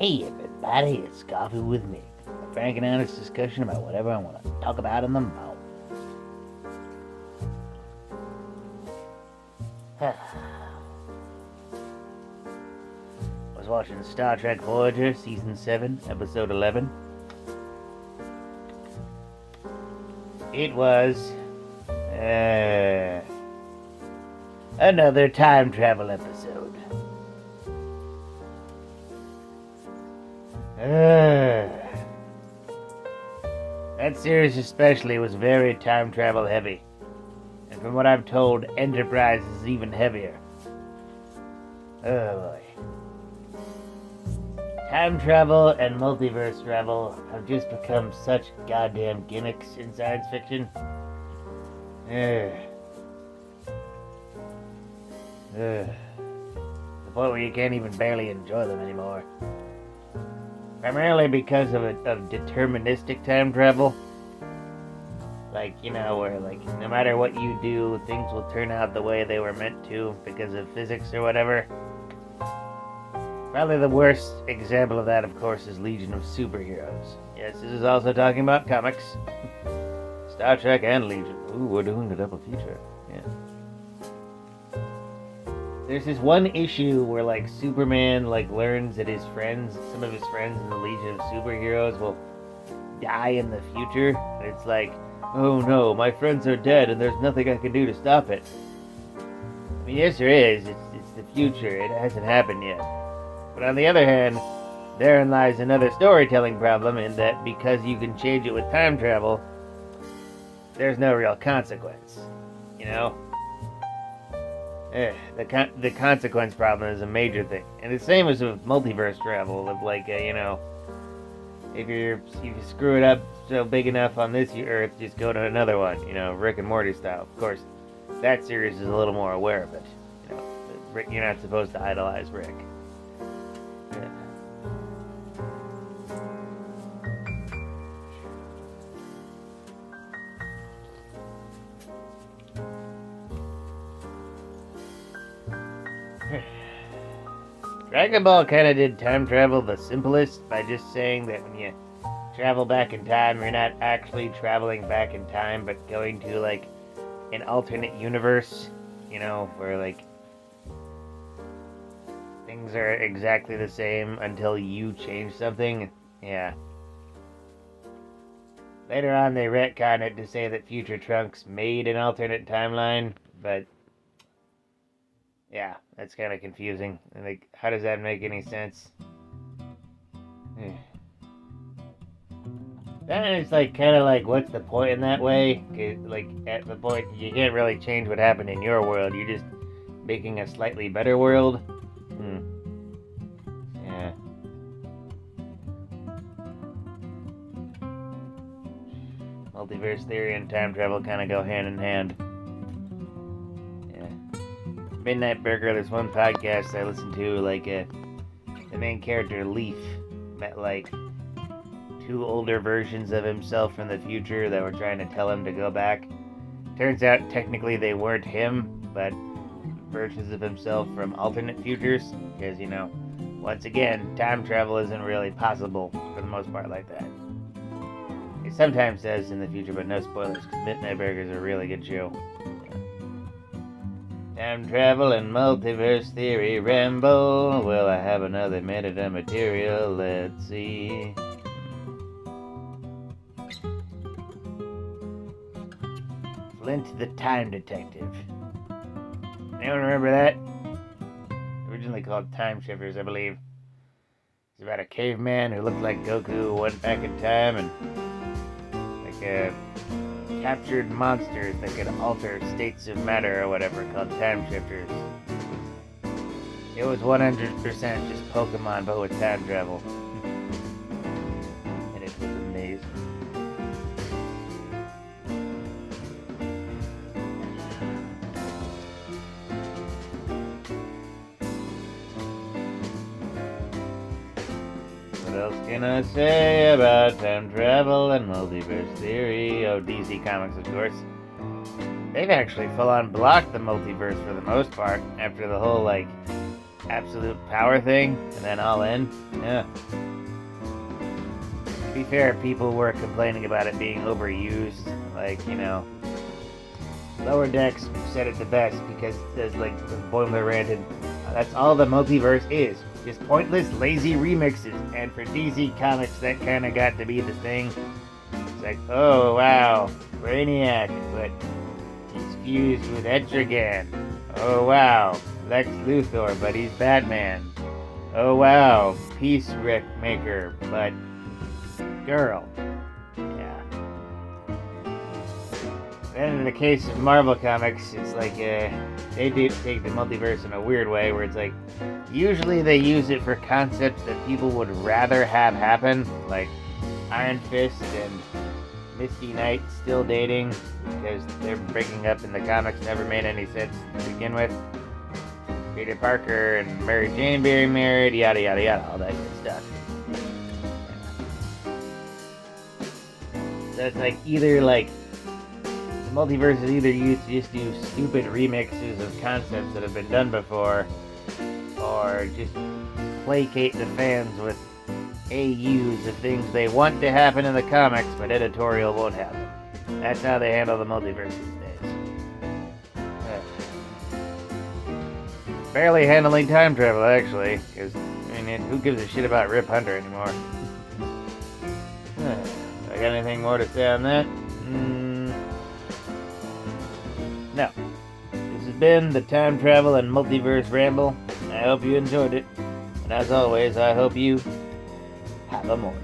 Hey everybody, it's Coffee with Mick. A frank and honest discussion about whatever I want to talk about in the moment. I was watching Star Trek Voyager, Season 7, Episode 11. It was another time travel episode. That series especially was very time travel heavy. And from what I'm told, Enterprise is even heavier. Oh boy. Time travel and multiverse travel have just become such goddamn gimmicks in science fiction. The point where you can't even barely enjoy them anymore. Primarily because of deterministic time travel. Like, where, no matter what you do, things will turn out the way they were meant to because of physics or whatever. Probably the worst example of that, of course, is Legion of Superheroes. Yes, this is also talking about comics. Star Trek and Legion. Ooh, we're doing a double feature. Yeah. There's this one issue where, Superman, learns that some of his friends in the Legion of Superheroes will die in the future. And it's like, oh no, my friends are dead and there's nothing I can do to stop it. I mean, yes there is. It's the future. It hasn't happened yet. But on the other hand, therein lies another storytelling problem in that because you can change it with time travel, there's no real consequence. The consequence problem is a major thing. And the same as with multiverse travel, of if you screw it up so big enough on this Earth, just go to another one, Rick and Morty style. Of course, that series is a little more aware of it. You're not supposed to idolize Rick. Yeah. Dragon Ball kind of did time travel the simplest by just saying that when you travel back in time, you're not actually traveling back in time, but going to, an alternate universe, where, things are exactly the same until you change something. Yeah. Later on, they retconned it to say that Future Trunks made an alternate timeline, but yeah, that's kind of confusing. How does that make any sense? Then it's what's the point in that way? 'Cause, at the point, you can't really change what happened in your world. You're just making a slightly better world. Yeah. Multiverse theory and time travel kind of go hand in hand. Midnight Burger, there's one podcast I listened to, the main character, Leaf, met, two older versions of himself from the future that were trying to tell him to go back. Turns out, technically, they weren't him, but versions of himself from alternate futures, because, once again, time travel isn't really possible, for the most part, like that. It sometimes says in the future, but no spoilers, because Midnight Burger is a really good show. Time travel and multiverse theory ramble. Will I have another minute of material? Let's see. Flint the Time Detective. Anyone remember that? Originally called Time Shifters, I believe. It's about a caveman who looked like Goku, went back in time and captured monsters that could alter states of matter or whatever, called time shifters. It was 100% just Pokemon, but with time travel. And it was amazing. What else can I say about time travel and multiverse theory? Oh, DC Comics, of course. They've actually full-on blocked the multiverse for the most part, after the whole, absolute power thing, and then all in. Yeah. To be fair, people were complaining about it being overused. Like, you know, Lower Decks said it the best because there's like the Boiler ranted. That's all the multiverse is. Just pointless, lazy remixes. And for DC Comics, that kind of got to be the thing. It's like, oh wow, Brainiac, but he's fused with Etrigan. Oh wow, Lex Luthor, but he's Batman. Oh wow, Peace Maker, but girl. Yeah. Then in the case of Marvel Comics, it's like they do take the multiverse in a weird way, where it's like usually they use it for concepts that people would rather have happen, like Iron Fist and Misty Knight still dating because they're breaking up in the comics never made any sense to begin with. Peter Parker and Mary Jane being married, yada yada yada, all that good stuff. So it's like either like the multiverse is either used to just do stupid remixes of concepts that have been done before, or just placate the fans with AUs of things they want to happen in the comics, but editorial won't have them. That's how they handle the multiverse these days. Barely handling time travel, actually, because, I mean, who gives a shit about Rip Hunter anymore? I got anything more to say on that? No. This has been the Time Travel and Multiverse Ramble. I hope you enjoyed it. And as always, I hope you have a morning.